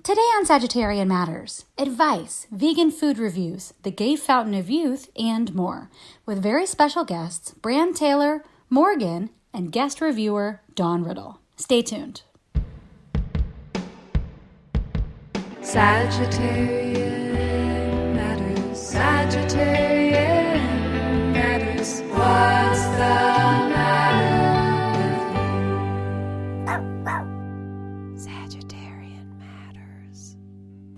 Today on Sagittarian Matters, advice, vegan food reviews, the gay fountain of youth, and more, with very special guests BRAN TAYLOR, Morgan, and guest reviewer Dawn Riddle. Stay tuned. Sagittarian Matters, Sagittarian Matters, what's the matter with you? Sagittarian Matters.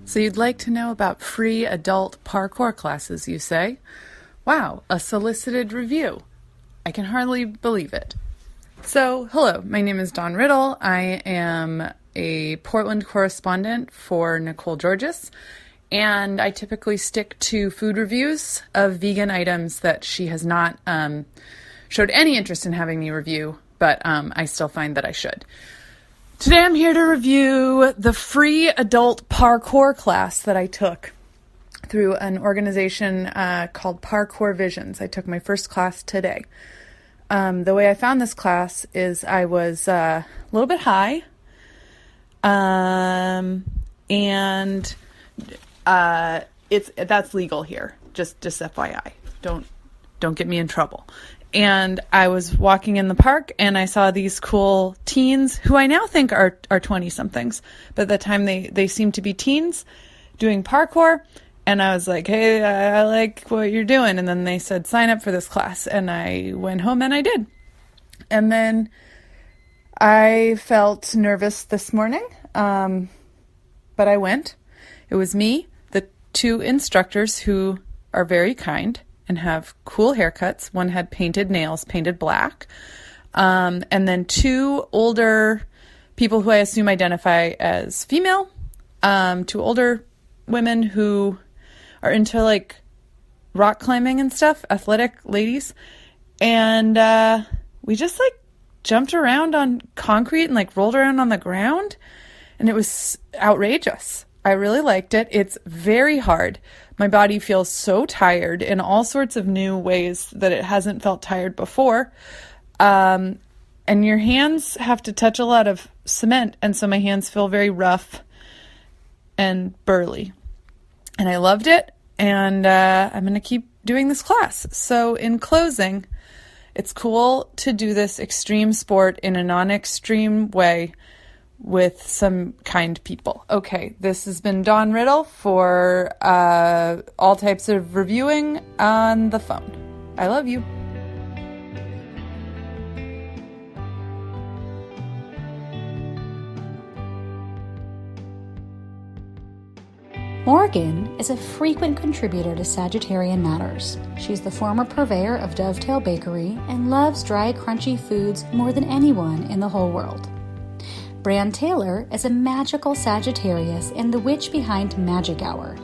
So you'd like to know about free adult parkour classes, you say? Wow, a solicited review. I can hardly believe it. So, hello, my name is Dawn Riddle. I am a Portland correspondent for Nicole Georges, and I typically stick to food reviews of vegan items that she has not showed any interest in having me review, but I still find that I should. Today I'm here to review the free adult parkour class that I took through an organization called Parkour Visions. I took my first class today. The way I found this class is I was a little bit high, and that's legal here. Just FYI, don't get me in trouble. And I was walking in the park and I saw these cool teens who I now think are 20 somethings, but at the time they seemed to be teens doing parkour. And I was like, hey, I like what you're doing. And then they said, sign up for this class. And I went home and I did. And then I felt nervous this morning, but I went. It was me, the two instructors who are very kind and have cool haircuts. One had painted nails, painted black. And then two older people who I assume identify as female, two older women who are into like rock climbing and stuff, athletic ladies. And we just like jumped around on concrete and like rolled around on the ground. And it was outrageous. I really liked it. It's very hard. My body feels so tired in all sorts of new ways that it hasn't felt tired before. And your hands have to touch a lot of cement. And so my hands feel very rough and burly. And I loved it, and I'm going to keep doing this class. So in closing, it's cool to do this extreme sport in a non-extreme way with some kind people. Okay, this has been Dawn Riddle for all types of reviewing on the phone. I love you. Morgan is a frequent contributor to Sagittarian Matters. She's the former purveyor of Dovetail Bakery and loves dry, crunchy foods more than anyone in the whole world. BRAN TAYLOR is a magical Sagittarius and the witch behind Magic Hour.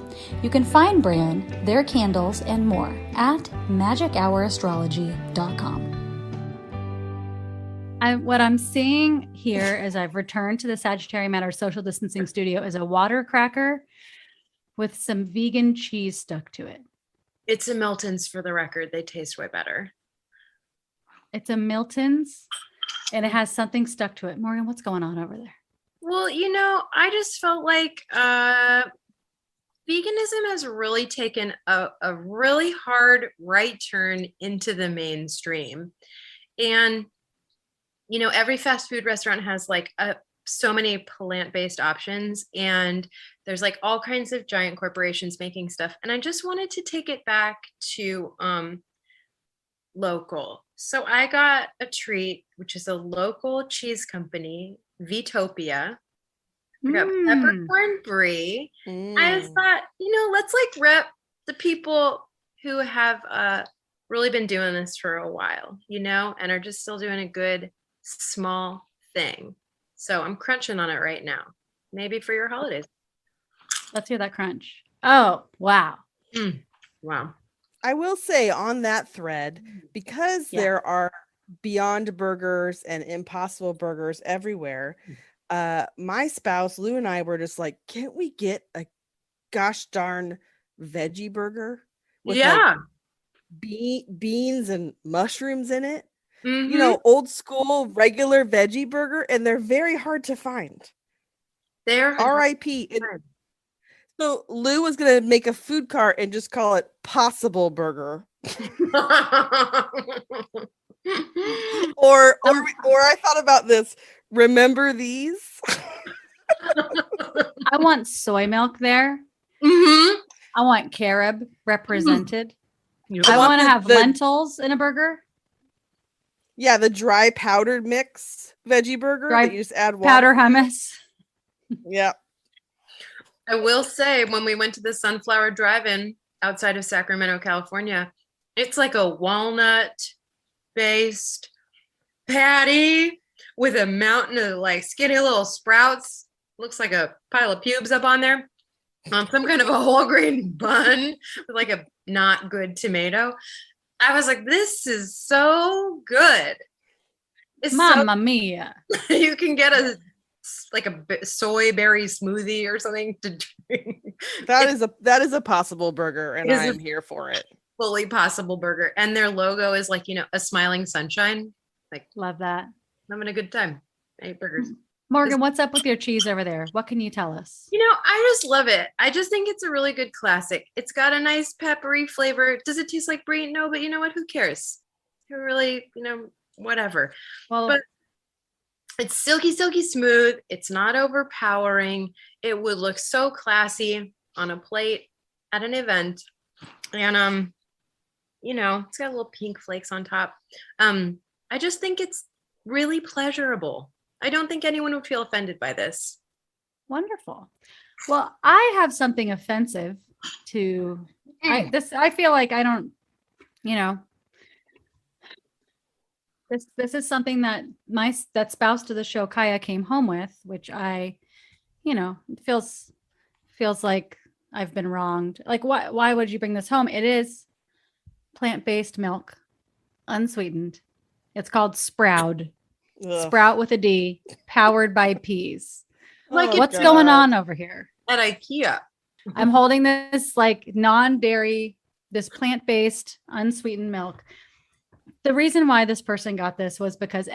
You can find BRAN, their candles, and more at magichourastrology.com. What I'm seeing here as I've returned to the Sagittarian Matters social distancing studio is a water cracker with some vegan cheese stuck to it. It's a Milton's, for the record. They taste way better. It's a Milton's, and it has something stuck to it. Morgan, what's going on over there? Well, I just felt like veganism has really taken a really hard right turn into the mainstream. And, every fast food restaurant has like so many plant-based options, and there's like all kinds of giant corporations making stuff. And I just wanted to take it back to local. So I got a treat, which is a local cheese company, Vtopia. I got peppercorn Brie. I just thought, let's like rep the people who have really been doing this for a while, and are just still doing a good small thing. So I'm crunching on it right now. Maybe for your holidays. Let's hear that crunch. Oh, wow. Wow. I will say on that thread, because there are Beyond Burgers and Impossible Burgers everywhere, my spouse, Lou, and I were just like, can't we get a gosh darn veggie burger with like beans and mushrooms in it? Old school regular veggie burger, and they're very hard to find. There. R.I.P. So Lou was gonna make a food cart and just call it Possible Burger. Or I thought about this. Remember these? I want soy milk there. Mm-hmm. I want carob represented. Mm-hmm. I want to the- have the- lentils in a burger. Yeah, the dry powdered mix veggie burger Dry that you just add water. Powder hummus. Yeah. I will say, when we went to the Sunflower Drive-In outside of Sacramento, California, it's like a walnut-based patty with a mountain of like skinny little sprouts. Looks like a pile of pubes up on there. On some kind of a whole grain bun with like a not good tomato. I was like, this is so good. It's Mamma mia. so, you can get a soy berry smoothie or something to drink. That is a Possible Burger, and Is I'm a- here for it. Fully Possible Burger. And their logo is like, a smiling sunshine. Like, Love that. I'm having a good time. I ate burgers. Morgan, what's up with your cheese over there? What can you tell us? I just love it. I just think it's a really good classic. It's got a nice peppery flavor. Does it taste like Brie? No, but you know what? Who cares? Who really, whatever. Well, But it's silky, silky smooth. It's not overpowering. It would look so classy on a plate at an event. And it's got little pink flakes on top. I just think it's really pleasurable. I don't think anyone would feel offended by this. wonderful. Well, I have something offensive to I feel like I don't, this is something that that spouse to the show Kaya came home with, which it feels like I've been wronged. Like, why would you bring this home? It is plant-based milk, unsweetened. It's called Sproud. Ugh. Sprout with a D, powered by peas. Like Oh, What's God. going on over here? At IKEA. I'm holding this like non-dairy, this plant-based, unsweetened milk. The reason why this person got this was because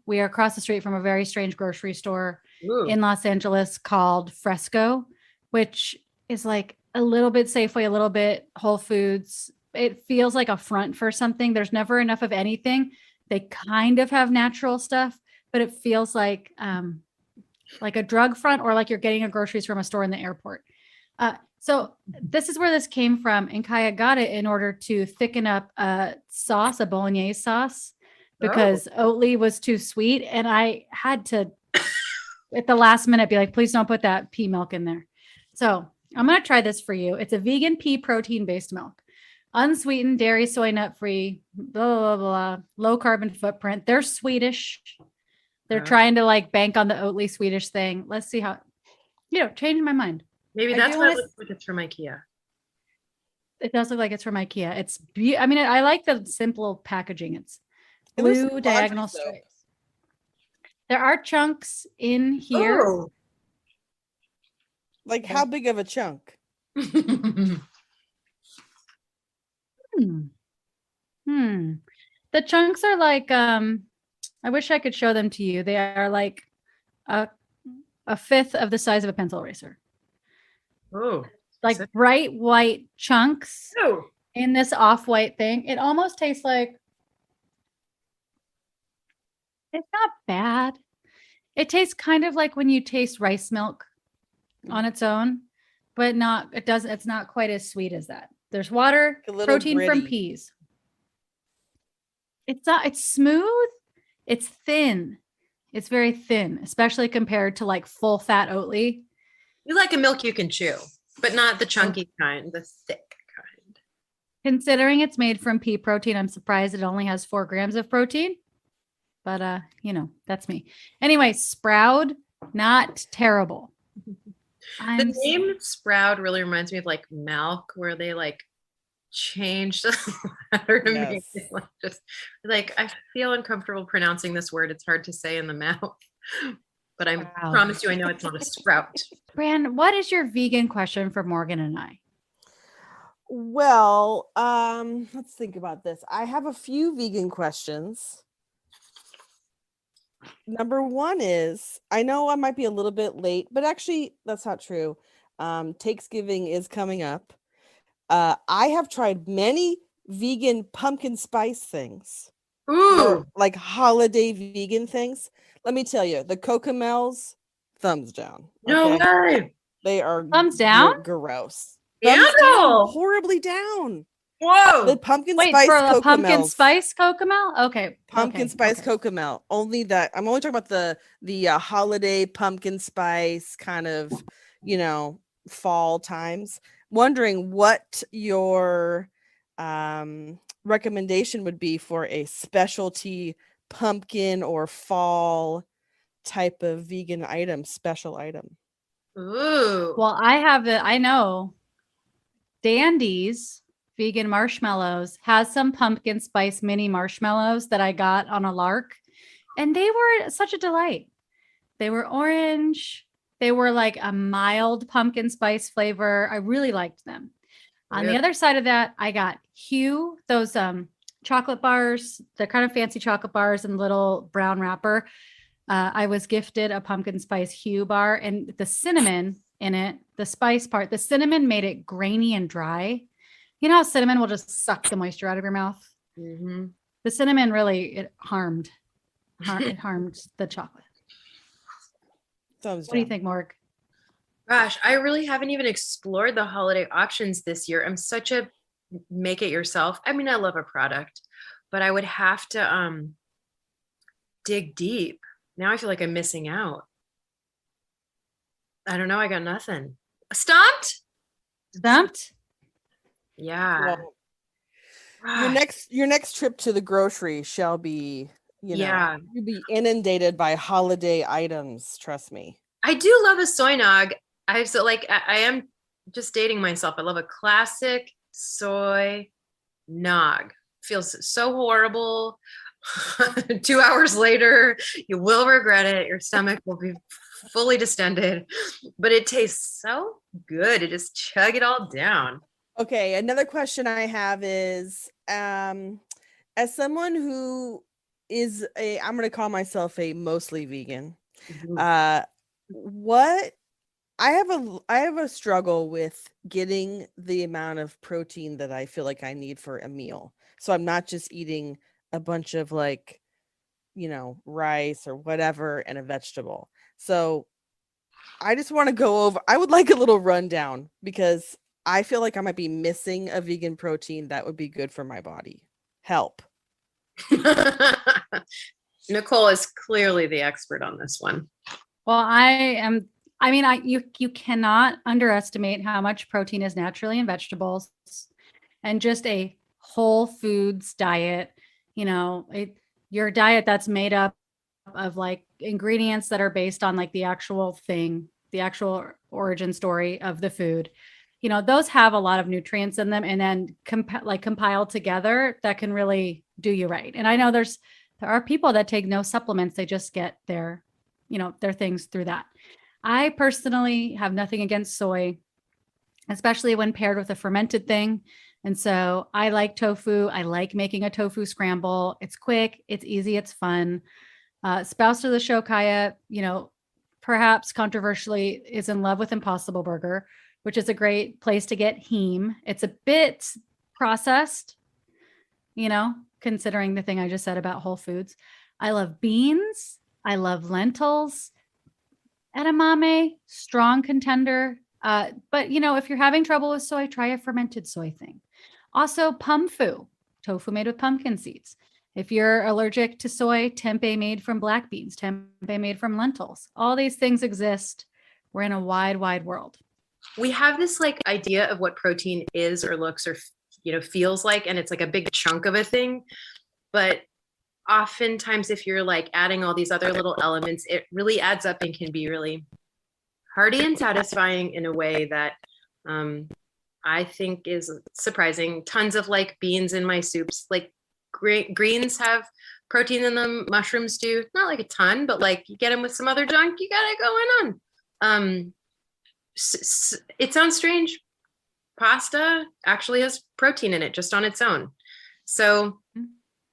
we are across the street from a very strange grocery store Ooh. in Los Angeles called Fresco, which is like a little bit Safeway, a little bit Whole Foods. It feels like a front for something. There's never enough of anything. They kind of have natural stuff, but it feels like a drug front, or like you're getting a groceries from a store in the airport. So this is where this came from. And Kaya got it in order to thicken up a bolognese sauce, because Oatly was too sweet. And I had to, at the last minute, be like, please don't put that pea milk in there. So I'm going to try this for you. It's a vegan pea protein-based milk. Unsweetened, dairy, soy, nut free, blah, blah, blah, low carbon footprint. They're Swedish. They're trying to like bank on the Oatly Swedish thing. Let's see how, change my mind. Maybe I that's do why it wanna- looks like it's from IKEA. It does look like it's from IKEA. It's I like the simple packaging. It's It looks blue like diagonal laundry soap. stripes. There are chunks in here. Oh. Like, how big of a chunk? The chunks are like, I wish I could show them to you. They are like a fifth of the size of a pencil eraser. Oh. Like bright white chunks Oh. in this off-white thing. It almost tastes like, it's not bad. It tastes kind of like when you taste rice milk on its own, but it's not quite as sweet as that. There's water, A little protein from gritty. peas. It's smooth. It's thin. It's very thin, especially compared to like full fat Oatly. You like a milk you can chew, but not the chunky kind, the thick kind. Considering it's made from pea protein, I'm surprised it only has 4 grams of protein. But that's me. Anyway, Sproud, not terrible. The name Sproud really reminds me of like milk, where they like changed the letter to make Yes. it like just like I feel uncomfortable pronouncing this word. It's hard to say in the mouth. But I Wow. promise you I know it's not a sprout. Bran, what is your vegan question for Morgan and I? Well, let's think about this. I have a few vegan questions. Number one is, I know I might be a little bit late, but actually that's not true. Takesgiving is coming up. I have tried many vegan pumpkin spice things, or Ooh, like holiday vegan things. Let me tell you, the Cocomels, thumbs down. no Okay, way. they are Thumbs down? gross. Thumbs down, Candle. horribly down. The Whoa. pumpkin Wait, for spice a pumpkin Cocomels. spice cocomel? Okay. Pumpkin spice Okay. Cocomel. Only that. I'm only talking about the holiday pumpkin spice kind of, fall times. Wondering what your recommendation would be for a specialty pumpkin or fall type of vegan item, special item. Ooh. Well, I know Dandies vegan marshmallows has some pumpkin spice mini marshmallows that I got on a lark, and they were such a delight. They were orange. They were like a mild pumpkin spice flavor. I really liked them. On the Really? other side of that, I got Hue, those chocolate bars, the kind of fancy chocolate bars in little brown wrapper. I was gifted a pumpkin spice Hue bar, and the cinnamon in it, the spice part, the cinnamon made it grainy and dry. You know how cinnamon will just suck the moisture out of your mouth? Mm-hmm. The cinnamon really, it harmed the chocolate. Thumbs What do you down. think, Morg? Gosh, I really haven't even explored the holiday options this year. I'm such a make it yourself. I mean, I love a product, but I would have to dig deep. Now I feel like I'm missing out. I don't know. I got nothing. Stumped? Stumped? Yeah. Well, Gosh. your next trip to the grocery shall be, Yeah. you'll be inundated by holiday items, trust me. I do love a soy nog. I am just dating myself. I love a classic soy nog. Feels so horrible. 2 hours later, you will regret it. Your stomach will be fully distended, but it tastes so good. To just chug it all down. Okay, another question I have is, as someone who is I'm going to call myself a mostly vegan. What I have a struggle with getting the amount of protein that I feel like I need for a meal. So I'm not just eating a bunch of rice or whatever and a vegetable. So I just want to go over, I would like a little rundown because I feel like I might be missing a vegan protein that would be good for my body. Help. Nicole is clearly the expert on this one. Well, you cannot underestimate how much protein is naturally in vegetables, and just a whole foods diet, your diet that's made up of like ingredients that are based on like the actual origin story of the food. Those have a lot of nutrients in them, and then compiled together that can really do you right. And I know there are people that take no supplements. They just get their things through that. I personally have nothing against soy, especially when paired with a fermented thing. And so I like tofu. I like making a tofu scramble. It's quick, it's easy, it's fun. Spouse of the show, Kaya, perhaps controversially is in love with Impossible Burger, which is a great place to get heme. It's a bit processed, considering the thing I just said about whole foods. I love beans. I love lentils. Edamame, strong contender. But if you're having trouble with soy, try a fermented soy thing. Also, pumfu, tofu made with pumpkin seeds. If you're allergic to soy, tempeh made from black beans, tempeh made from lentils. All these things exist. We're in a wide, wide world. We have this like idea of what protein is or looks or feels like, and it's like a big chunk of a thing. But oftentimes if you're like adding all these other little elements, it really adds up and can be really hearty and satisfying in a way that I think is surprising. Tons of like beans in my soups, like greens have protein in them. Mushrooms do, not like a ton, but like you get them with some other junk, you got it going on. It sounds strange. Pasta actually has protein in it just on its own. So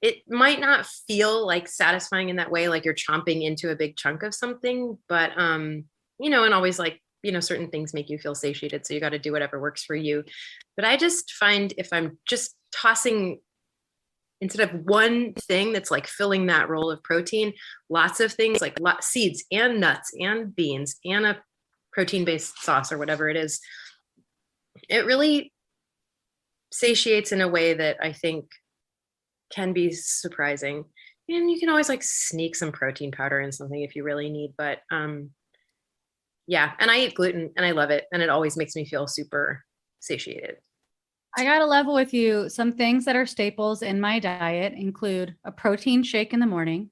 it might not feel like satisfying in that way, like you're chomping into a big chunk of something, but you know, and always like, you know, certain things make you feel satiated, so you got to do whatever works for you. But I just find if I'm just tossing, instead of one thing that's like filling that role of protein, lots of things like seeds and nuts and beans and a protein-based sauce or whatever it is, it really satiates in a way that I think can be surprising. And you can always like sneak some protein powder in something if you really need, but yeah, and I eat gluten and I love it, and it always makes me feel super satiated. I got to level with you. Some things that are staples in my diet include a protein shake in the morning.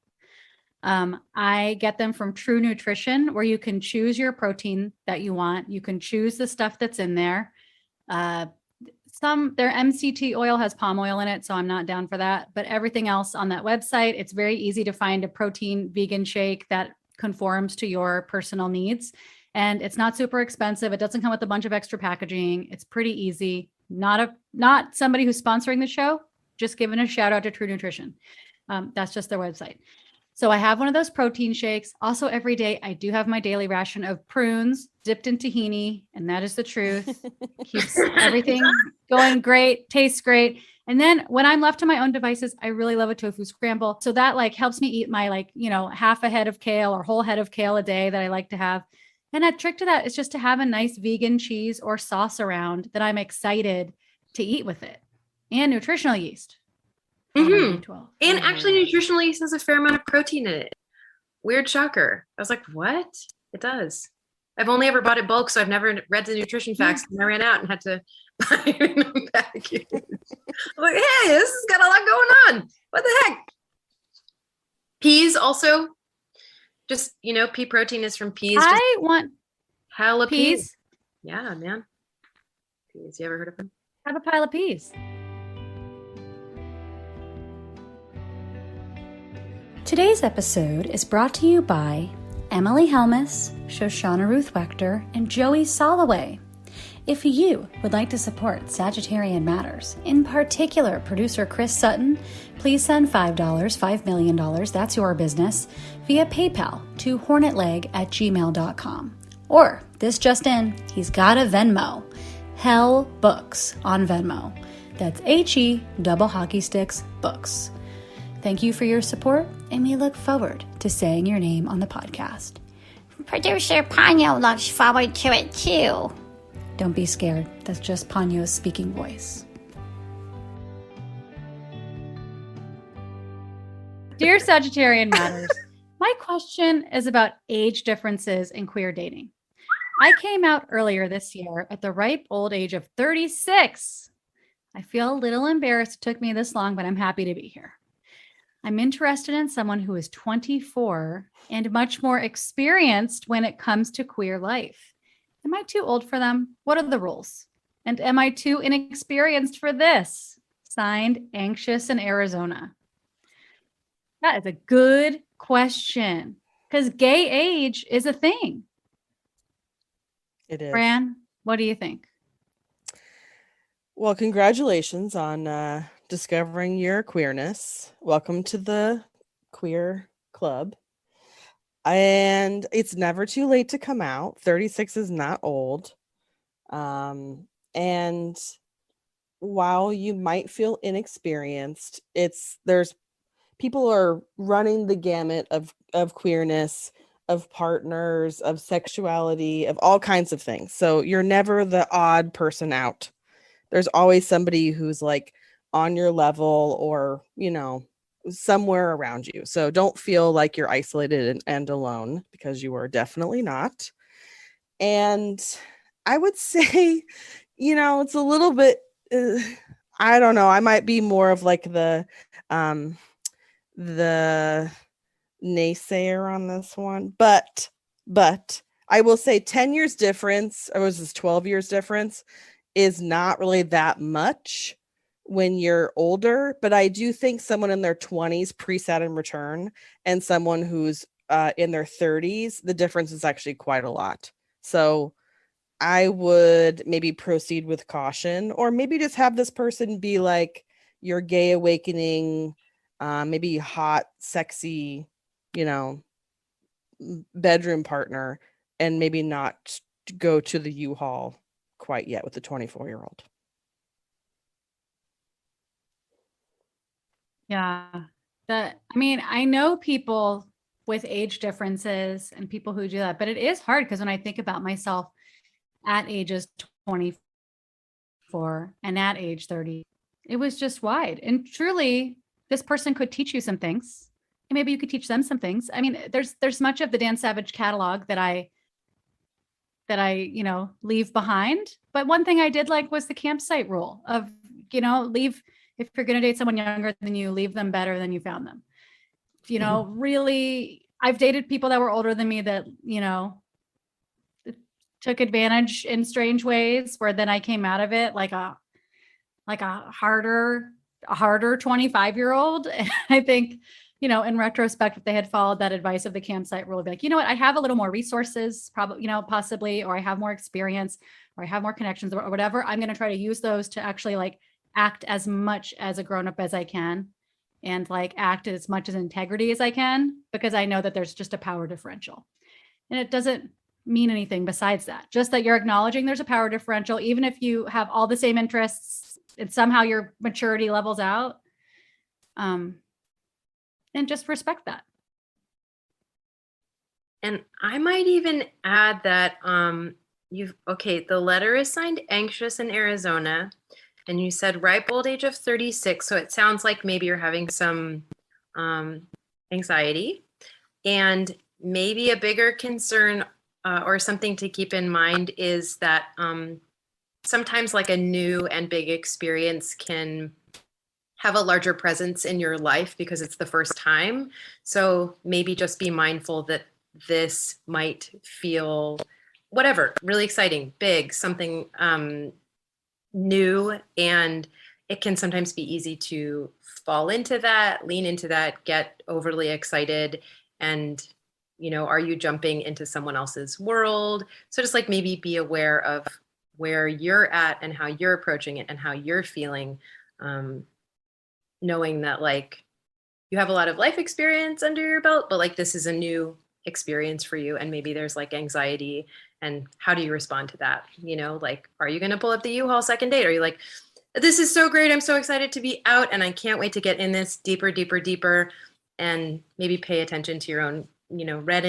I get them from True Nutrition, where you can choose your protein that you want. You can choose the stuff that's in there. Their MCT oil has palm oil in it, so I'm not down for that. But everything else on that website, it's very easy to find a protein vegan shake that conforms to your personal needs. And it's not super expensive. It doesn't come with a bunch of extra packaging. It's pretty easy. Not somebody who's sponsoring the show, just giving a shout out to True Nutrition. That's just their website. So I have one of those protein shakes. Also, every day I do have my daily ration of prunes dipped in tahini, and that is the truth. Keeps everything going great, tastes great. And then when I'm left to my own devices, I really love a tofu scramble. So that like helps me eat my like, you know, half a head of kale or whole head of kale a day that I like to have. And a trick to that is just to have a nice vegan cheese or sauce around that I'm excited to eat with it, and nutritional yeast. Mm-hmm. And actually, nutritional yeast has a fair amount of protein in it. Weird shocker. I was like, what? It does. I've only ever bought it bulk, so I've never read the nutrition facts, and I ran out and had to buy it in a package. I'm like, hey, this has got a lot going on. What the heck? Peas also. Just, you know, pea protein is from peas. I want jalapenos. peas. Yeah, man. Peas. You ever heard of them? Have a pile of peas. Today's episode is brought to you by Emily Helmus, Shoshana Ruth Wechter, and Joey Soloway. If you would like to support Sagittarian Matters, in particular producer Chris Sutton, please send $5, $5 million, that's your business, via PayPal to hornetleg@gmail.com. Or, this just in, he's got a Venmo, Hell Books on Venmo. That's HE double hockey sticks books. Thank you for your support, and we look forward to saying your name on the podcast. Producer Ponyo looks forward to it too. Don't be scared. That's just Ponyo's speaking voice. Dear Sagittarian Matters, my question is about age differences in queer dating. I came out earlier this year at the ripe old age of 36. I feel a little embarrassed it took me this long, but I'm happy to be here. I'm interested in someone who is 24 and much more experienced when it comes to queer life. Am I too old for them? What are the rules? And am I too inexperienced for this? Signed, Anxious in Arizona. That is a good question, because gay age is a thing. It is. Bran, what do you think? Well, congratulations on discovering your queerness. Welcome to the queer club. And it's never too late to come out. 36 is not old. And while you might feel inexperienced, there's people are running the gamut of queerness, of partners, of sexuality, of all kinds of things. So you're never the odd person out. There's always somebody who's like on your level or, you know, somewhere around you. So don't feel like you're isolated and alone, because you are definitely not. And I would say, you know, it's a little bit, I don't know. I might be more of like the naysayer on this one, but I will say 10 years difference, or was this 12 years difference, is not really that much when you're older. But I do think someone in their 20s pre-Saturn return and someone who's in their 30s, the difference is actually quite a lot. So I would maybe proceed with caution, or maybe just have this person be like your gay awakening maybe hot, sexy, bedroom partner, and maybe not go to the U-Haul quite yet with the 24-year-old. Yeah. I know people with age differences and people who do that, but it is hard because when I think about myself at ages 24 and at age 30, it was just wide. And truly, this person could teach you some things. And maybe you could teach them some things. I mean, there's much of the Dan Savage catalog that I leave behind. But one thing I did like was the campsite rule of, leave, if you're going to date someone younger than you, leave them better than you found them. Really, I've dated people that were older than me that, took advantage in strange ways where then I came out of it like a harder 25-year-old. And I think, in retrospect, if they had followed that advice of the campsite rule, I'd be like, you know what, I have a little more resources, probably, possibly, or I have more experience, or I have more connections, or whatever. I'm going to try to use those to actually like act as much as a grown-up as I can, and like act as much as integrity as I can, because I know that there's just a power differential. And it doesn't mean anything besides that, just that you're acknowledging there's a power differential, even if you have all the same interests and somehow your maturity levels out. And just respect that. And I might even add that the letter is signed anxious in Arizona, and you said ripe old age of 36. So it sounds like maybe you're having some anxiety, and maybe a bigger concern or something to keep in mind is that sometimes like a new and big experience can have a larger presence in your life because it's the first time. So maybe just be mindful that this might feel whatever, really exciting, big, something new. And it can sometimes be easy to fall into that, lean into that, get overly excited. And, are you jumping into someone else's world? So just like maybe be aware of where you're at and how you're approaching it and how you're feeling. Knowing that like you have a lot of life experience under your belt, but like this is a new experience for you, and maybe there's like anxiety, and how do you respond to that? Like, are you going to pull up the U-Haul second date? Are you like, this is so great, I'm so excited to be out and I can't wait to get in this deeper, and maybe pay attention to your own, red,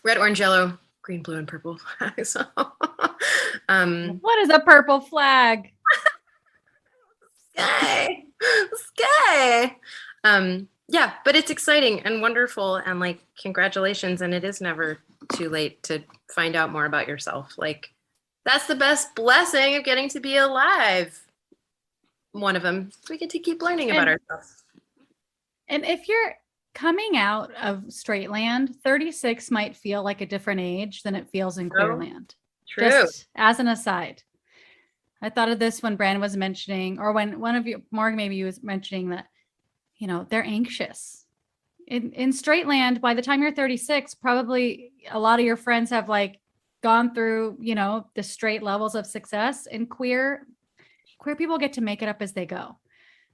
orange, yellow, green, blue, and purple. So, what is a purple flag? Sky. Yeah, but it's exciting and wonderful, and like congratulations, and it is never too late to find out more about yourself. Like that's the best blessing of getting to be alive. One of them. We get to keep learning about ourselves. And if you're coming out of straight land, 36 might feel like a different age than it feels in queer land. True. Just as an aside. I thought of this when Brandon was mentioning, or when one of you, Morgan, maybe you was mentioning that, they're anxious. In straight land, by the time you're 36, probably a lot of your friends have like gone through, the straight levels of success. And queer people get to make it up as they go.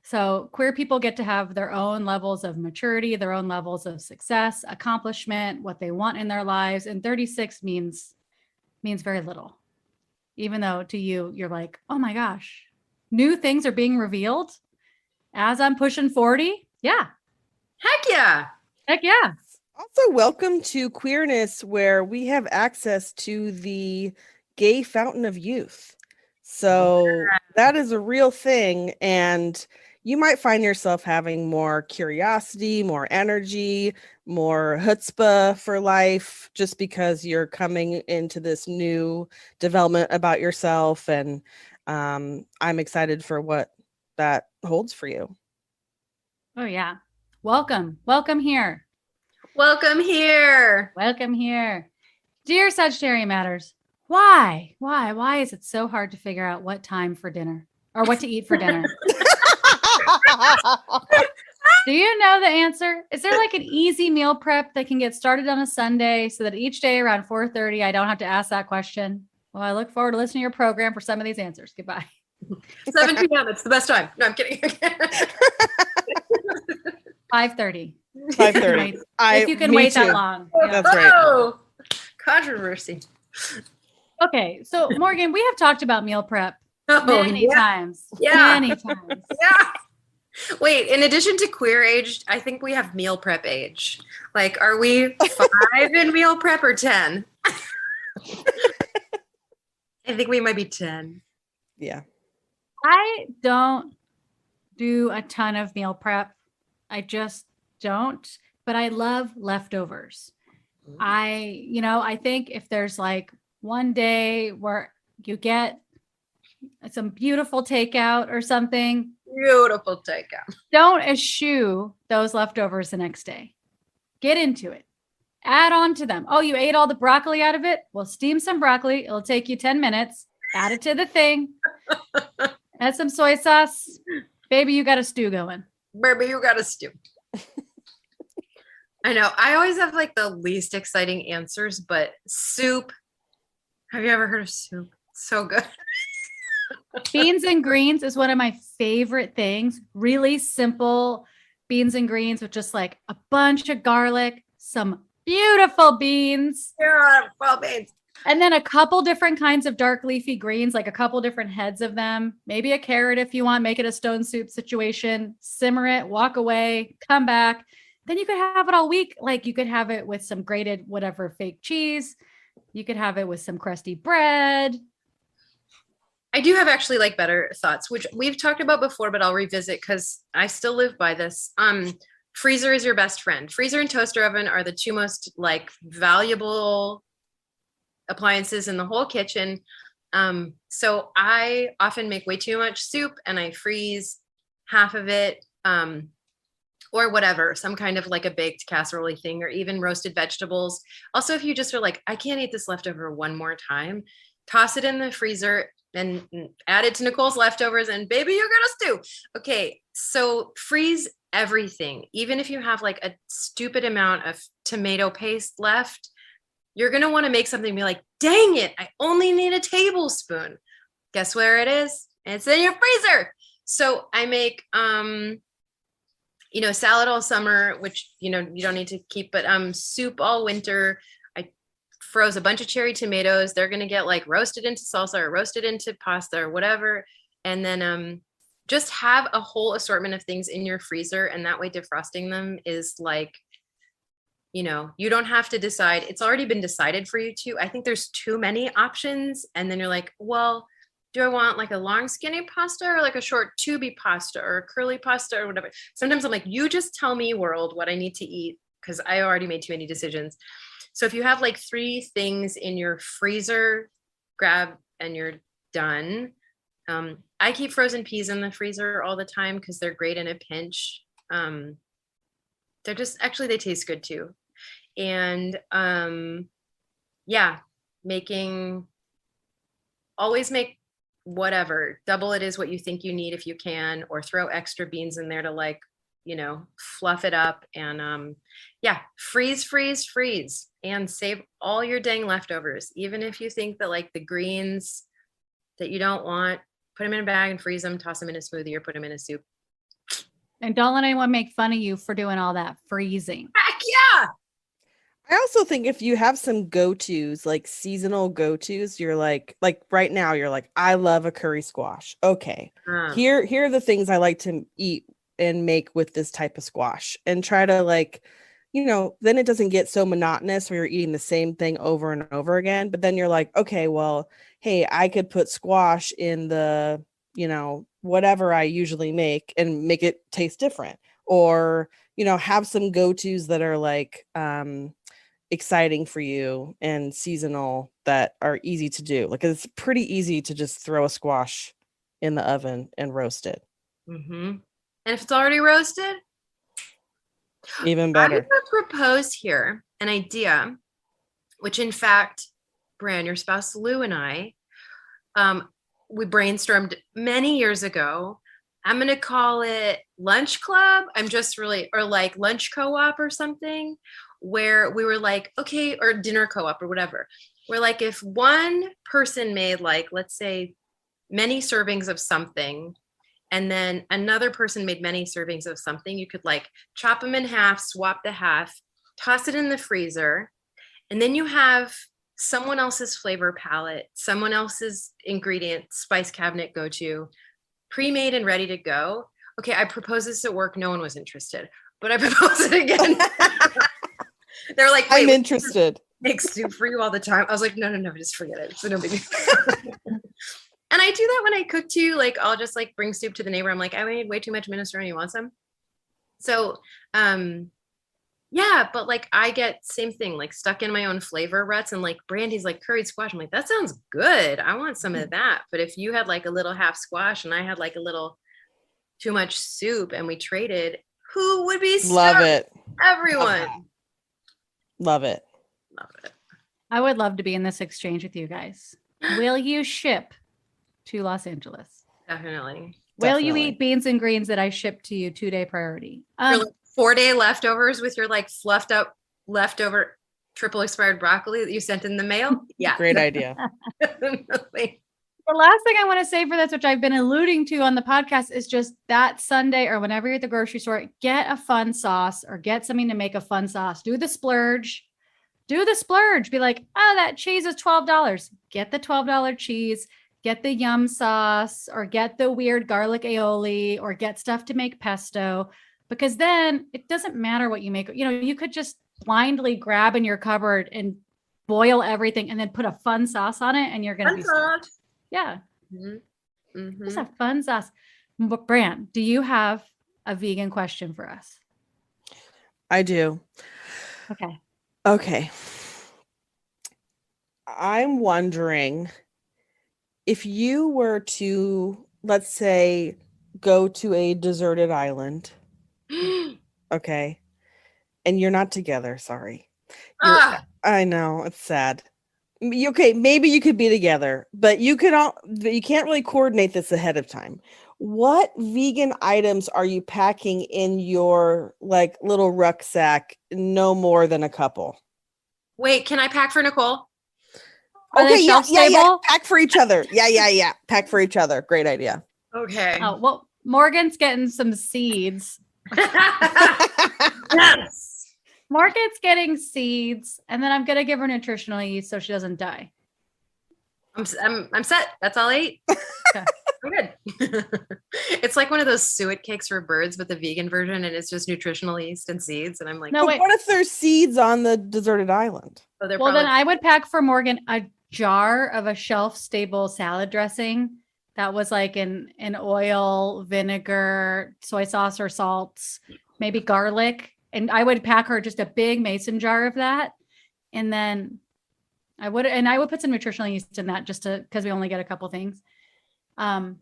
So queer people get to have their own levels of maturity, their own levels of success, accomplishment, what they want in their lives. And 36 means very little. Even though to you, you're like, oh my gosh, new things are being revealed as I'm pushing 40. Yeah. Heck yeah. Heck yeah. Also, welcome to Queerness, where we have access to the gay fountain of youth. So that is a real thing. And you might find yourself having more curiosity, more energy, more chutzpah for life, just because you're coming into this new development about yourself. And I'm excited for what that holds for you. Oh, yeah. Welcome. Welcome here. Welcome here. Welcome here. Dear Sagittarian Matters, why is it so hard to figure out what time for dinner or what to eat for dinner? Do you know the answer? Is there like an easy meal prep that can get started on a Sunday so that each day around 4:30, I don't have to ask that question? Well, I look forward to listening to your program for some of these answers. Goodbye. 7 p.m. It's the best time. No, I'm kidding. 5:30. 5:30. If you can wait that long. Yeah. That's right. Oh, controversy. Okay, so Morgan, we have talked about meal prep Oh, many yeah. times. Yeah. Many times. Yeah. Wait, in addition to queer age, I think we have meal prep age. Like, are we 5 in meal prep or 10? I think we might be 10. Yeah. I don't do a ton of meal prep. I just don't, but I love leftovers. I think if there's like one day where you get some beautiful takeout or something, Beautiful takeout. don't eschew those leftovers the next day. Get into it. Add on to them. Oh, you ate all the broccoli out of it? Well, steam some broccoli. It'll take you 10 minutes. Add it to the thing. Add some soy sauce. Baby, you got a stew going. Baby, you got a stew. I know. I always have like the least exciting answers, but soup. Have you ever heard of soup? So good. Beans and greens is one of my favorite things. Really simple beans and greens with just like a bunch of garlic, some beautiful beans, Well, beans. and then a couple different kinds of dark leafy greens, like a couple different heads of them. Maybe a carrot if you want, make it a stone soup situation, simmer it, walk away, come back. Then you could have it all week. Like you could have it with some grated whatever fake cheese. You could have it with some crusty bread. I do have actually like better thoughts, which we've talked about before, but I'll revisit because I still live by this. Freezer is your best friend. Freezer and toaster oven are the two most like valuable appliances in the whole kitchen. So I often make way too much soup and I freeze half of it, or whatever, some kind of like a baked casserole thing, or even roasted vegetables. Also, if you just are like, I can't eat this leftover one more time, toss it in the freezer and add it to Nicole's leftovers and baby, you're gonna stew. Okay, so freeze everything. Even if you have like a stupid amount of tomato paste left, you're gonna want to make something and be like, dang it, I only need a tablespoon. Guess where it is? It's in your freezer. So I make salad all summer, which you don't need to keep, but soup all winter. I froze a bunch of cherry tomatoes. They're gonna get like roasted into salsa or roasted into pasta or whatever. And then just have a whole assortment of things in your freezer, and that way defrosting them is like, you don't have to decide. It's already been decided for you to. I think there's too many options, and then you're like, well, do I want like a long skinny pasta or like a short tubey pasta or a curly pasta or whatever? Sometimes I'm like, you just tell me, world, what I need to eat, because I already made too many decisions. So if you have like 3 things in your freezer, grab and you're done. I keep frozen peas in the freezer all the time because they're great in a pinch. They're just, actually, they taste good too. And always make whatever, double it is what you think you need if you can, or throw extra beans in there to like, fluff it up. And freeze and save all your dang leftovers. Even if you think that like the greens that you don't want, put them in a bag and freeze them, toss them in a smoothie or put them in a soup. And don't let anyone make fun of you for doing all that freezing. Heck yeah. I also think if you have some go-tos, like seasonal go-tos, you're like right now, you're like, I love a curry squash. Okay. Here are the things I like to eat and make with this type of squash, and try to like, then it doesn't get so monotonous where you're eating the same thing over and over again. But then you're like, okay, well, hey, I could put squash in the, whatever I usually make and make it taste different, or, have some go-tos that are like, exciting for you and seasonal that are easy to do. Like it's pretty easy to just throw a squash in the oven and roast it. Mm-hmm. And if it's already roasted, even better. I'm going to propose here an idea, which in fact, Bran, your spouse Lou, and I, we brainstormed many years ago. I'm going to call it Lunch Club. Or like Lunch Co-op or something, where we were like, okay, or Dinner Co-op or whatever. We're like, if one person made like, let's say, many servings of something, And then another person made many servings of something. You could like chop them in half, swap the half, toss it in the freezer. And then you have someone else's flavor palette, someone else's ingredient, spice cabinet go-to, pre-made and ready to go. Okay, I proposed this at work. No one was interested, but I proposed it again. They're like, wait, I'm interested. Make soup for you all the time. I was like, no, just forget it. So no big deal. And I do that when I cook too. Like I'll just like bring soup to the neighbor. I'm like, I made way too much minestrone. You want some? So, yeah, but like I get same thing, like stuck in my own flavor ruts, and like Brandy's like curried squash. I'm like, that sounds good. I want some of that. But if you had like a little half squash and I had like a little too much soup and we traded, who would be Love stuck? it. Everyone. Love it. Love it. I would love to be in this exchange with you guys. Will you ship to Los Angeles? Definitely. Will you Definitely. eat beans and greens that I ship to you 2-day priority? Your like 4-day leftovers with your like fluffed up leftover triple expired broccoli that you sent in the mail? Yeah. Great idea. Definitely. The last thing I want to say for this, which I've been alluding to on the podcast, is just that Sunday or whenever you're at the grocery store, get a fun sauce or get something to make a fun sauce. Do the splurge. Do the splurge. Be like, oh, that cheese is $12. Get the $12 cheese. Get the yum sauce or get the weird garlic aioli or get stuff to make pesto, because then it doesn't matter what you make. You know, you could just blindly grab in your cupboard and boil everything and then put a fun sauce on it and you're going to be stoked. Yeah. Mm-hmm. Just a fun sauce. But Bran, do you have a vegan question for us? I do. Okay. I'm wondering if you were to, let's say, go to a deserted island. Okay. And you're not together. Sorry. I know, it's sad. Okay, maybe you could be together, but you can't really coordinate this ahead of time. What vegan items are you packing in your like little rucksack? No more than a couple. Wait, can I pack for Nicole? Are they Okay, yeah. shelf-stable? Pack for each other. Yeah. Pack for each other. Great idea. Okay. Oh, well, Morgan's getting some seeds. Yes. Morgan's getting seeds, and then I'm gonna give her nutritional yeast so she doesn't die. I'm set. That's all I eat. Okay. I'm good. It's like one of those suet cakes for birds, but the vegan version, and it's just nutritional yeast and seeds. And I'm like, No, But wait. what if there's seeds on the deserted island? oh, they're Well, probably then I would pack for Morgan a jar of a shelf-stable salad dressing that was like in oil, vinegar, soy sauce or salts, maybe garlic. And I would pack her just a big mason jar of that. And then I would put some nutritional yeast in that just because we only get a couple things. I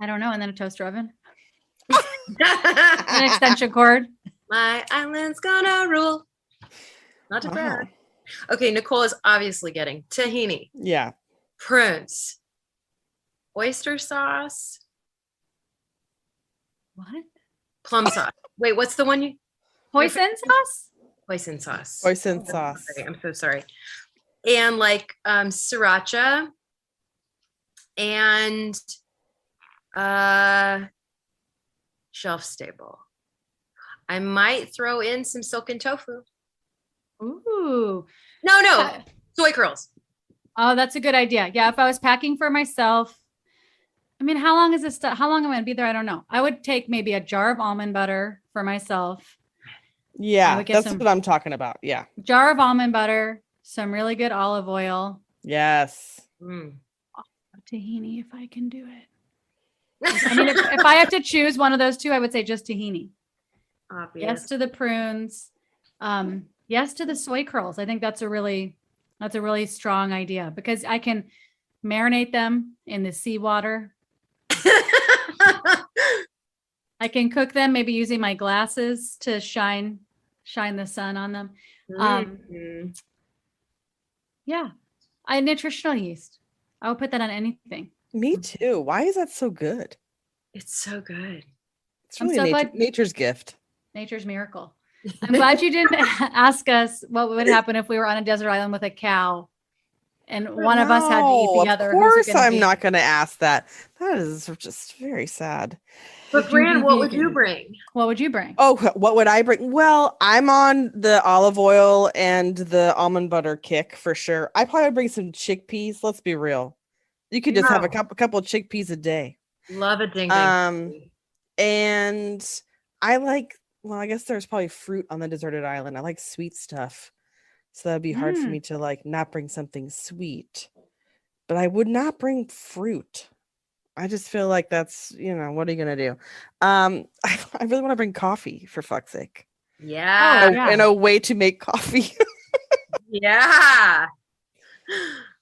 don't know. And then a toaster oven, an extension cord. My island's gonna rule. Not too Wow. bad. Okay, Nicole is obviously getting tahini, Yeah. prunes, oyster sauce, What? plum sauce. Wait, what's the one you? Hoisin sauce? Hoisin sauce. Hoisin sauce. Okay, I'm so sorry. And like sriracha and shelf stable. I might throw in some silken tofu. Ooh. No, Uh, soy curls. Oh, that's a good idea. Yeah, if I was packing for myself, I mean, how long is this? How long am I going to be there? I don't know. I would take maybe a jar of almond butter for myself. I Yeah, would get that's some- what I'm talking about. Yeah. Jar of almond butter, some really good olive oil, Yes. tahini if I can do it. I mean, if I have to choose one of those two, I would say just tahini. Obvious. Yes to the prunes. Yes to the soy curls. I think that's a really strong idea because I can marinate them in the seawater. I can cook them maybe using my glasses to shine the sun on them. Mhm. Yeah. Nutritional yeast. I would put that on anything. Me too. Why is that so good? It's so good. It's I'm really so glad- nature's gift. Nature's miracle. I'm glad you didn't ask us what would happen if we were on a desert island with a cow and one of us had to eat No, the other. Of Who's it course, gonna I'm be? not going to ask that. That is just very sad. But Would you Bran, be what would you vegan? bring? What would you bring? Oh, what would I bring? Well, I'm on the olive oil and the almond butter kick for sure. I probably would bring some chickpeas. Let's be real. You could just have a Wow. couple chickpeas a day. Love a ding ding. Um, and well, I guess there's probably fruit on the deserted island. I like sweet stuff. So that'd be hard for me to like not bring something sweet. But I would not bring fruit. I just feel like that's, what are you gonna do? I really want to bring coffee for fuck's sake. Yeah. Oh, yeah. And a way to make coffee. Yeah.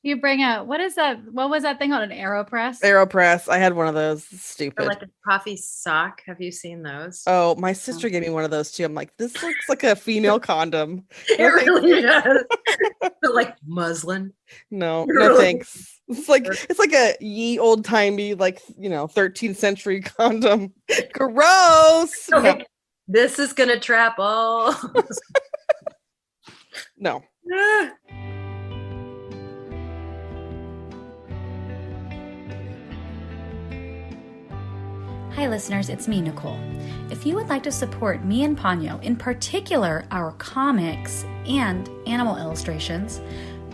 You bring a, what is that? What was that thing called? An AeroPress? AeroPress. I had one of those. Or Stupid. like a coffee sock. Have you seen those? Oh, my sister gave me one of those too. I'm like, this looks like a female condom. It really does. But like muslin. No, You're no really- thanks. It's like a ye old timey, 13th century condom. Gross. Like, this is gonna trap all. No. Ah. Hi, listeners, it's me, Nicole. If you would like to support me and Ponyo, in particular our comics and animal illustrations,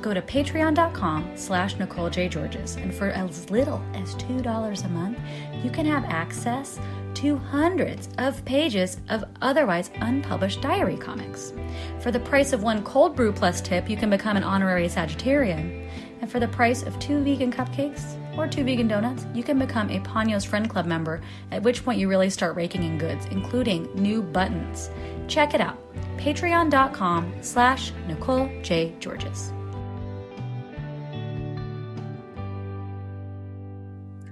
go to patreon.com/NicoleJGeorges. And for as little as $2 a month, you can have access to hundreds of pages of otherwise unpublished diary comics. For the price of one cold brew plus tip, you can become an honorary Sagittarian. And for the price of 2 vegan cupcakes or 2 vegan donuts, you can become a Ponyo's Friend Club member, at which point you really start raking in goods, including new buttons. Check it out, patreon.com/NicoleJGeorges.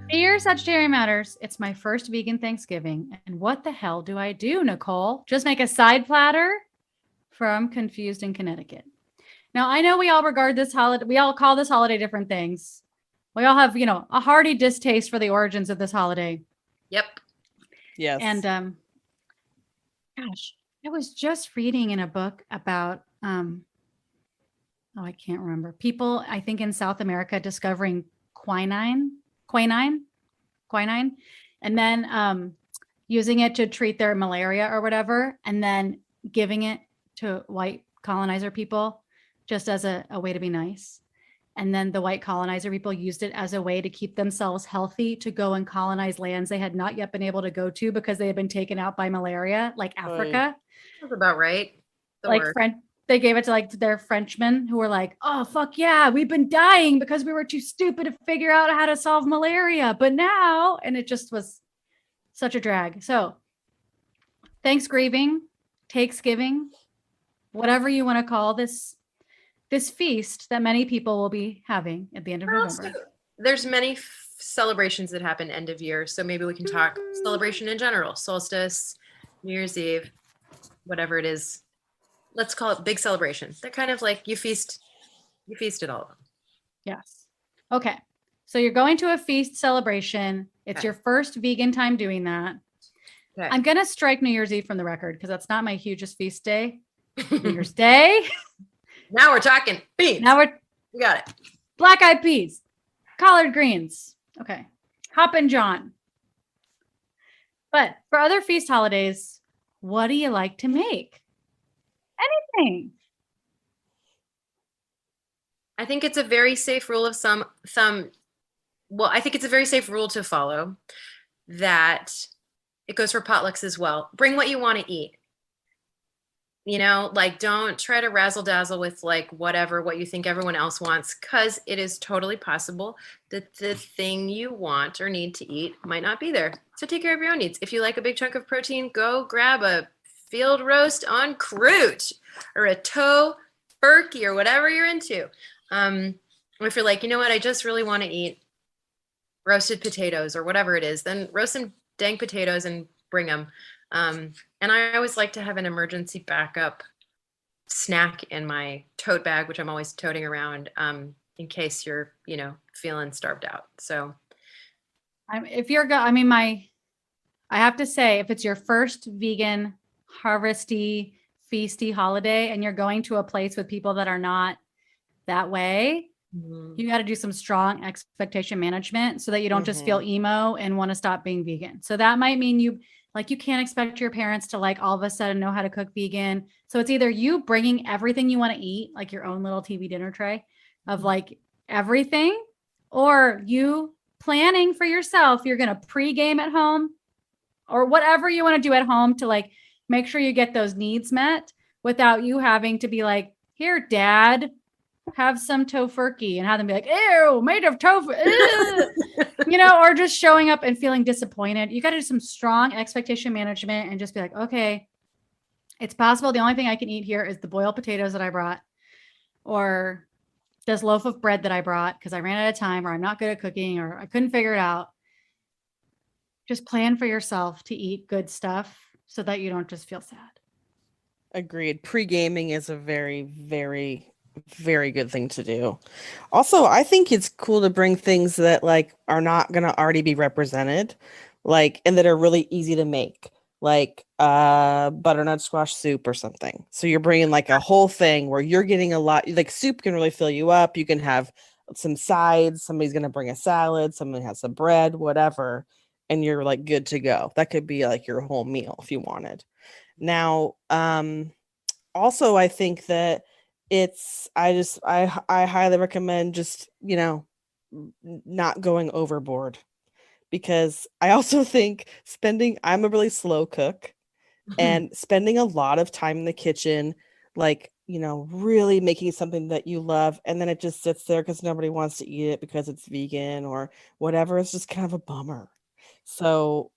Dear Sagittarian Matters, it's my first vegan Thanksgiving, and what the hell do I do, Nicole? Just make a side platter? From Confused in Connecticut. Now, I know we all regard this holiday, we all call this holiday different things. We all have, a hearty distaste for the origins of this holiday. Yep. Yes. And gosh, I was just reading in a book about I can't remember. People, I think in South America discovering quinine, and then using it to treat their malaria or whatever, and then giving it to white colonizer people just as a way to be nice. And then the white colonizer people used it as a way to keep themselves healthy, to go and colonize lands they had not yet been able to go to because they had been taken out by malaria, like Africa. That's about right. They gave it to like their Frenchmen who were like, oh, fuck yeah, we've been dying because we were too stupid to figure out how to solve malaria. But now, and it just was such a drag. So Thanksgiving, whatever you want to call this feast that many people will be having at the end of November. There's many celebrations that happen end of year. So maybe we can talk celebration in general, solstice, New Year's Eve, whatever it is. Let's call it big celebration. They're kind of like you feast at all of them. Yes. Okay. So you're going to a feast celebration. It's Okay. your first vegan time doing that. Okay. I'm going to strike New Year's Eve from the record because that's not my hugest feast day. New Year's Day. Now we're talking beans. Now we're We got it. black-eyed peas, collard greens. Okay. Hoppin' John. But for other feast holidays, what do you like to make? Anything. I think it's a very safe rule of thumb. Well, I think it's a very safe rule to follow that it goes for potlucks as well. Bring what you want to eat. Don't try to razzle dazzle with what you think everyone else wants, because it is totally possible that the thing you want or need to eat might not be there. So take care of your own needs. If you like a big chunk of protein, go grab a field roast on croute or a toe turkey or whatever you're into. If you're like, you know what, I just really want to eat roasted potatoes or whatever it is, then roast some dang potatoes and bring them. And I always like to have an emergency backup snack in my tote bag, which I'm always toting around in case you're, feeling starved out. So I have to say, if it's your first vegan harvesty, feasty holiday and you're going to a place with people that are not that way, Mhm. You got to do some strong expectation management so that you don't just feel emo and want to stop being vegan. So that might mean you can't expect your parents to like all of a sudden know how to cook vegan. So it's either you bringing everything you want to eat, like your own little TV dinner tray of like everything, or you planning for yourself. You're going to pregame at home or whatever you want to do at home to like make sure you get those needs met without you having to be like, here, dad, have some tofurkey, and have them be like, ew, made of tofu, you know, or just showing up and feeling disappointed. You got to do some strong expectation management and just be like, okay, it's possible the only thing I can eat here is the boiled potatoes that I brought, or this loaf of bread that I brought because I ran out of time, or I'm not good at cooking, or I couldn't figure it out. Just plan for yourself to eat good stuff so that you don't just feel sad. Agreed. Pre-gaming is a very, very, very good thing to do. Also, I think it's cool to bring things that like are not going to already be represented, like, and that are really easy to make, like butternut squash soup or something. So you're bringing like a whole thing where you're getting a lot, like soup can really fill you up. You can have some sides. Somebody's going to bring a salad. Someone has some bread, whatever. And you're like good to go. That could be like your whole meal if you wanted. Now, also, I think that I highly recommend just, you know, not going overboard, because I also think I'm a really slow cook, and spending a lot of time in the kitchen, like, you know, really making something that you love, and then it just sits there because nobody wants to eat it because it's vegan or whatever. It's just kind of a bummer. So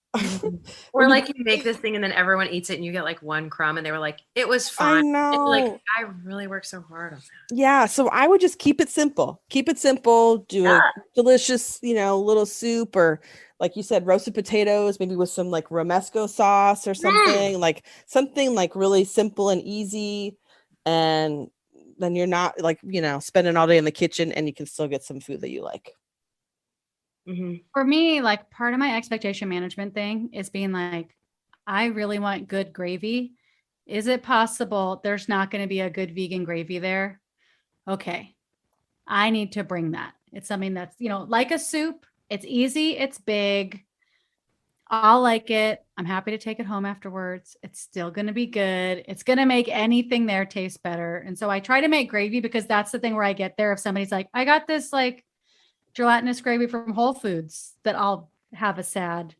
Or like you make this thing and then everyone eats it and you get like one crumb and they were like, it was fun. I know. Like, I really worked so hard on that. Yeah, so I would just keep it simple. Do a delicious, you know, little soup, or like you said, roasted potatoes, maybe with some like romesco sauce or something, like something like really simple and easy. And then you're not like, you know, spending all day in the kitchen, and you can still get some food that you like. For me, like part of my expectation management thing is being like, I really want good gravy. Is it possible there's not going to be a good vegan gravy there? Okay. I need to bring that. It's something that's, you know, like a soup. It's easy. It's big. I'll like it. I'm happy to take it home afterwards. It's still going to be good. It's going to make anything there taste better. And so I try to make gravy because that's the thing where I get there. If somebody's like, I got this like gelatinous gravy from Whole Foods, that I'll have a sad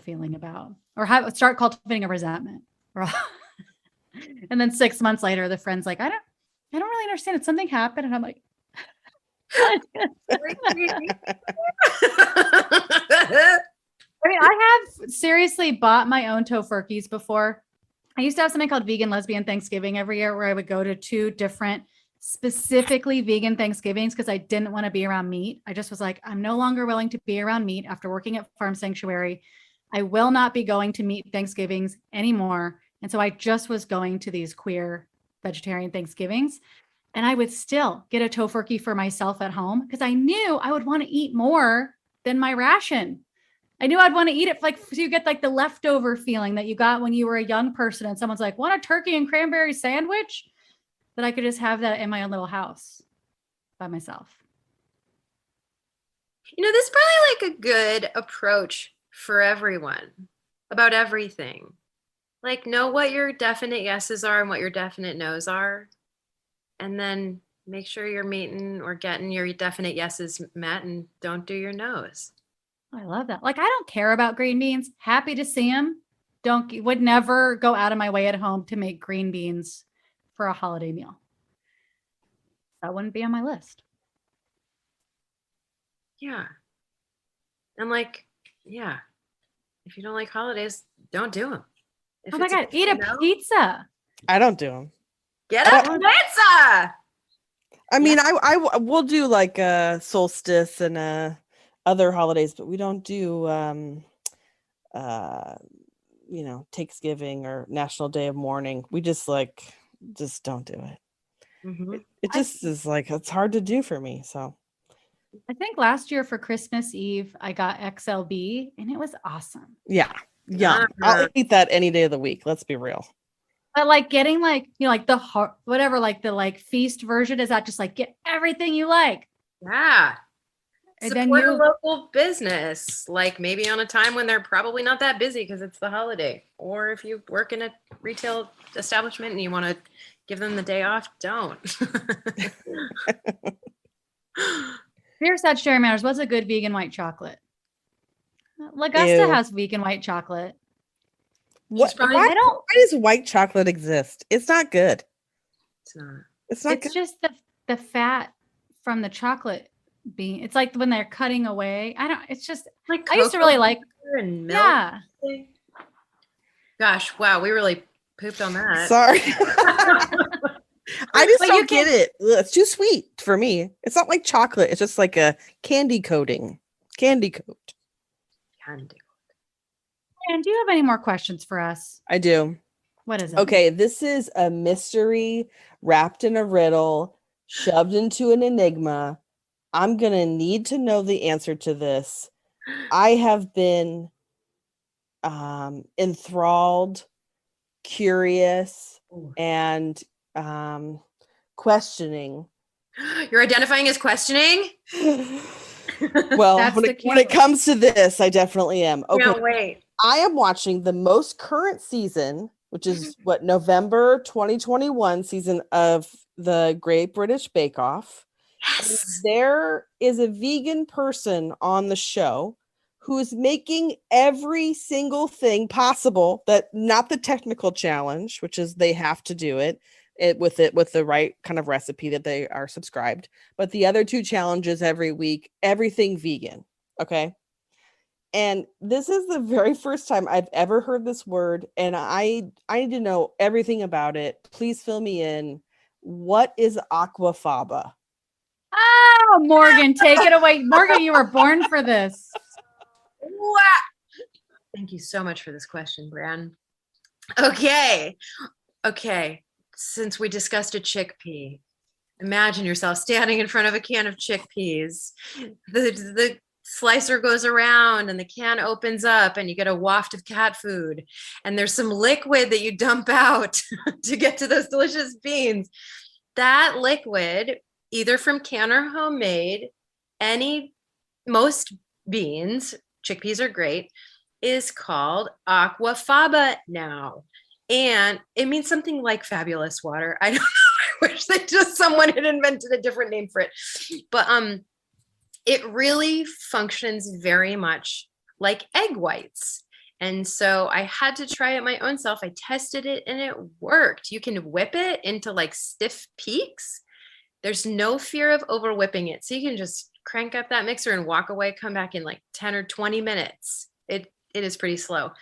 feeling about, or start cultivating a resentment. And then 6 months later, the friend's like, I don't really understand it. Something happened. And I'm like, I mean, I have seriously bought my own tofurkeys before. I used to have something called Vegan Lesbian Thanksgiving every year, where I would go to 2 different specifically vegan Thanksgivings because I didn't want to be around meat. I just was like, I'm no longer willing to be around meat after working at Farm Sanctuary. I will not be going to meat Thanksgivings anymore. And so I just was going to these queer vegetarian Thanksgivings, and I would still get a tofurkey for myself at home because I knew I would want to eat more than my ration. I knew I'd want to eat it like, so you get like the leftover feeling that you got when you were a young person and someone's like, want a turkey and cranberry sandwich? That I could just have that in my own little house by myself. You know, this is probably like a good approach for everyone about everything. Like, know what your definite yeses are and what your definite nos are. And then make sure you're meeting or getting your definite yeses met, and don't do your nos. I love that. Like, I don't care about green beans. Happy to see them. Would never go out of my way at home to make green beans for a holiday meal. That wouldn't be on my list. Yeah. And like, yeah, if you don't like holidays, don't do them. Oh my God, eat a pizza. I don't do them. Get a pizza. I mean, I will do like solstice and other holidays, but we don't do you know, Thanksgiving or National Day of Mourning. We just don't do it. It just is like, it's hard to do for me. So I think last year for Christmas Eve, I got XLB and it was awesome. Yeah. I'll eat that any day of the week. Let's be real. But like getting like, like the whatever, like the like feast version, is that just like get everything you like? Yeah. And Support then a local business, like maybe on a time when they're probably not that busy because it's the holiday. Or if you work in a retail establishment and you want to give them the day off, don't. Dear Sagittarian Matters, what's a good vegan white chocolate? Augusta Ew. has vegan white chocolate. What? probably- Why, I don't. why does white chocolate exist? It's not good. It's not. It's not It's good. just the fat from the chocolate bean. It's like when they're cutting away. I don't. It's just. Like I used to really cocoa like. butter and milk. Yeah. Gosh, wow, we really pooped on that. Sorry. I just But you don't get it. Ugh, it's too sweet for me. It's not like chocolate. It's just like a candy coating. Candy coat. Candy. And do you have any more questions for us? I do. What is it? Okay, this is a mystery wrapped in a riddle, shoved into an enigma. I'm going to need to know the answer to this. I have been enthralled, curious, and questioning. You're identifying as questioning? Well, That's when the when it comes to this, I definitely am. Okay, No, wait. I am watching the most current season, which is what, November 2021 season of the Great British Bake Off. Yes. There is a vegan person on the show who is making every single thing possible, that not the technical challenge, which is they have to do it with the right kind of recipe that they are subscribed, but the other two challenges every week, everything vegan. Okay. And this is the very first time I've ever heard this word, and I need to know everything about it. Please fill me in. What is aquafaba? Oh, Morgan, take it away. Morgan, you were born for this. Wow. Thank you so much for this question, Bran. Okay. Since we discussed a chickpea, imagine yourself standing in front of a can of chickpeas. The slicer goes around and the can opens up and you get a waft of cat food. And there's some liquid that you dump out to get to those delicious beans. That liquid, either from can or homemade, most beans, chickpeas are great, is called aquafaba now. And it means something like fabulous water. I don't know. I wish that just someone had invented a different name for it. But it really functions very much like egg whites. And so I had to try it my own self. I tested it and it worked. You can whip it into like stiff peaks. There's no fear of over whipping it. So you can just crank up that mixer and walk away, come back in like 10 or 20 minutes. It is pretty slow.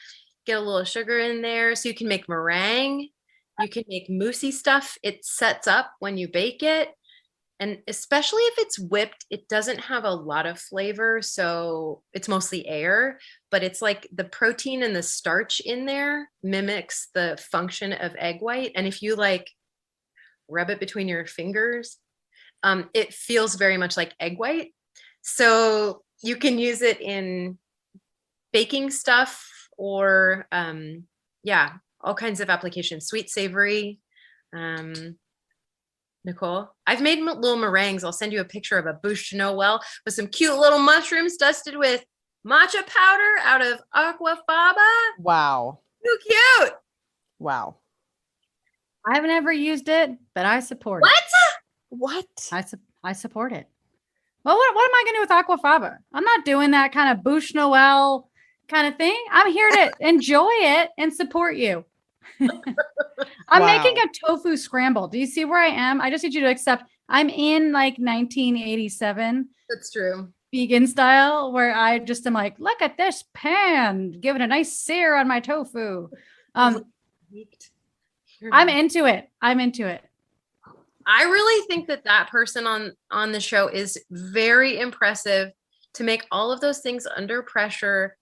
Get a little sugar in there so you can make meringue. You can make moussey stuff. It sets up when you bake it. And especially if it's whipped, it doesn't have a lot of flavor. So it's mostly air, but it's like the protein and the starch in there mimics the function of egg white. And if you like rub it between your fingers, it feels very much like egg white. So you can use it in baking stuff or all kinds of applications, sweet, savory. Nicole, I've made little meringues. I'll send you a picture of a bouche de Noel with some cute little mushrooms dusted with matcha powder out of aquafaba. Wow. So cute. Wow. I've never used it, but I support What? What? it. I support it. Well, what am I going to do with aquafaba? I'm not doing that kind of bouche Noel kind of thing. I'm here to enjoy it and support you. I'm making a tofu scramble. Do you see where I am? I just need you to accept I'm in like 1987 That's true. vegan style, where I just am like, look at this pan, give it a nice sear on my tofu. I'm into it. I really think that person on the show is very impressive to make all of those things under pressure,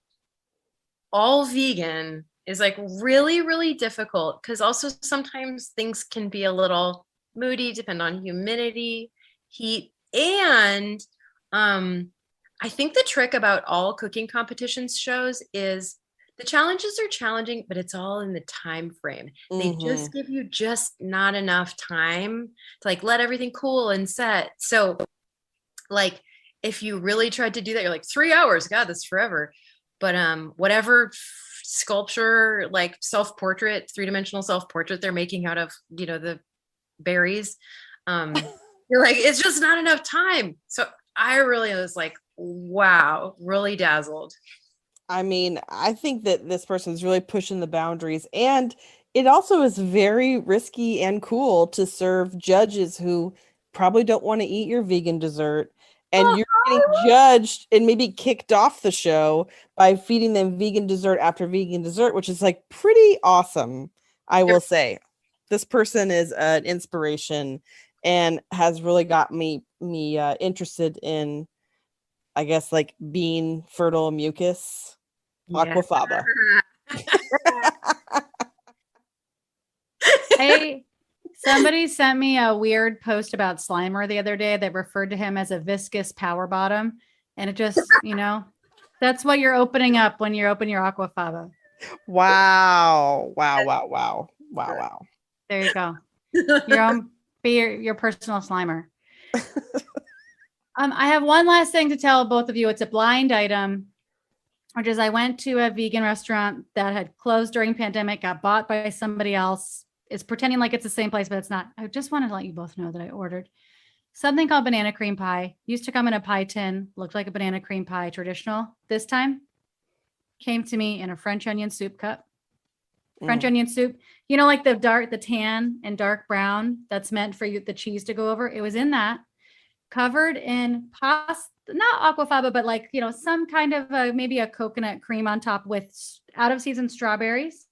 all vegan, is like really, really difficult, because also sometimes things can be a little moody, depend on humidity, heat. And I think the trick about all cooking competitions shows is the challenges are challenging, but it's all in the time frame. They just give you just not enough time to like let everything cool and set. So like if you really tried to do that, you're like 3 hours, God, that's forever. But whatever sculpture, like self-portrait, 3-dimensional self-portrait they're making out of, you know, the berries, you're like, it's just not enough time. So I really was like, wow, really dazzled. I mean, I think that this person's really pushing the boundaries, and it also is very risky and cool to serve judges who probably don't want to eat your vegan dessert, and you're getting judged and maybe kicked off the show by feeding them vegan dessert after vegan dessert, which is like pretty awesome. I will say this person is an inspiration and has really got me interested in, I guess, like bean fertile mucus. Aquafaba. Hey, somebody sent me a weird post about Slimer the other day that referred to him as a viscous power bottom. And it just, you know, that's what you're opening up when you open your Aquafaba. Wow. There you go. Your own, be your personal Slimer. I have one last thing to tell both of you. It's a blind item, which is I went to a vegan restaurant that had closed during pandemic, got bought by somebody else. It's pretending like it's the same place, but it's not. I just wanted to let you both know that I ordered something called banana cream pie. Used to come in a pie tin, looked like a banana cream pie, traditional. This time came to me in a French onion soup cup. French onion soup, you know, like the tan and dark brown that's meant for the cheese to go over. It was in that, covered in pasta, not aquafaba, but like, you know, some kind of maybe a coconut cream on top with out of season strawberries.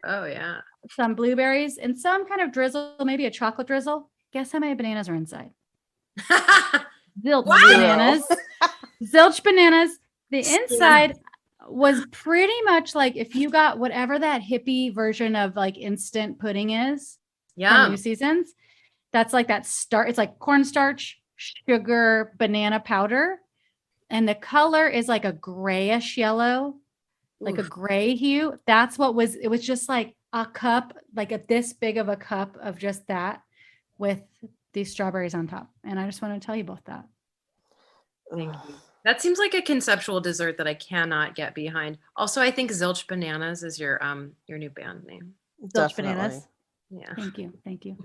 Oh yeah. Some blueberries and some kind of drizzle, maybe a chocolate drizzle. Guess how many bananas are inside? Zilch bananas. Zilch bananas. The inside was pretty much like if you got whatever that hippie version of like instant pudding is from New Seasons. That's like that it's like cornstarch, sugar, banana powder, and the color is like a grayish yellow, like a gray hue. That's what it was just like a cup, like this big of a cup of just that with these strawberries on top. And I just want to tell you both that. Thank you. That seems like a conceptual dessert that I cannot get behind. Also, I think Zilch Bananas is your new band name. Zilch Bananas. Yeah. Thank you.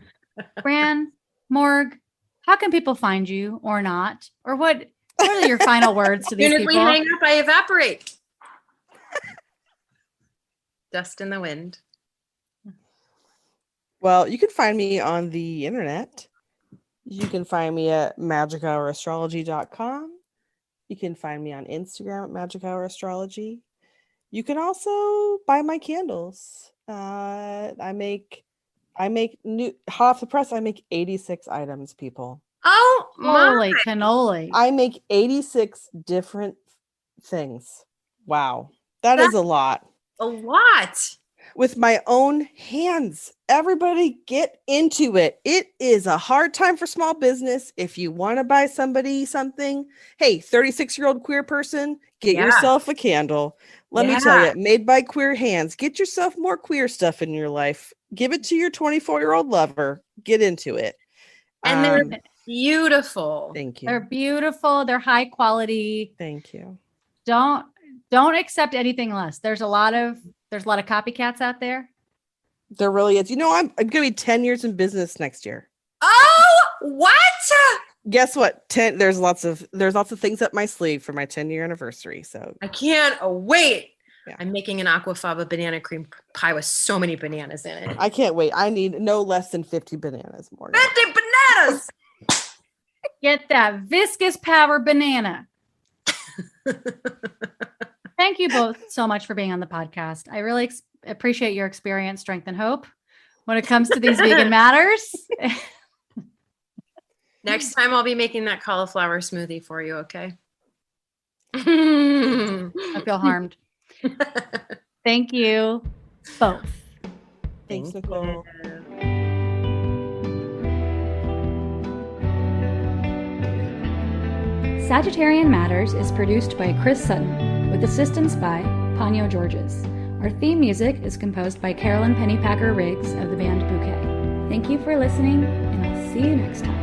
Bran, Morg, how can people find you or not? Or what are your final words to these As soon as people? we hang up, I evaporate. Dust in the wind. Well, you can find me on the internet. You can find me at magichourastrology.com. You can find me on Instagram at Magic Hour Astrology. You can also buy my candles. I make new hot off the press. I make 86 items, people. Oh, Holy cannoli. I make 86 different things. Wow. That is a lot. A lot. With my own hands. Everybody get into it. It is a hard time for small business. If you want to buy somebody something, hey, 36-year-old queer person, get yourself a candle. Let me tell you, made by queer hands. Get yourself more queer stuff in your life. Give it to your 24-year-old lover. Get into it. And they're beautiful. Thank you. They're beautiful. They're high quality. Thank you. Don't accept anything less. There's a lot of copycats out there. There really is. You know, I'm going to be 10 years in business next year. Oh, what? Guess what? There's lots of things up my sleeve for my 10-year anniversary. So I can't wait. Yeah. I'm making an aquafaba banana cream pie with so many bananas in it. I can't wait. I need no less than 50 bananas more. 50 bananas. Get that viscous power banana. Thank you both so much for being on the podcast. I really appreciate your experience, strength, and hope when it comes to these vegan matters. Next time I'll be making that cauliflower smoothie for you, okay? I feel harmed. Thank you both. Thanks, Nicole. Sagittarian Matters is produced by Chris Sutton with assistance by Panyo Georges. Our theme music is composed by Carolyn Pennypacker Riggs of the band Bouquet. Thank you for listening, and I'll see you next time.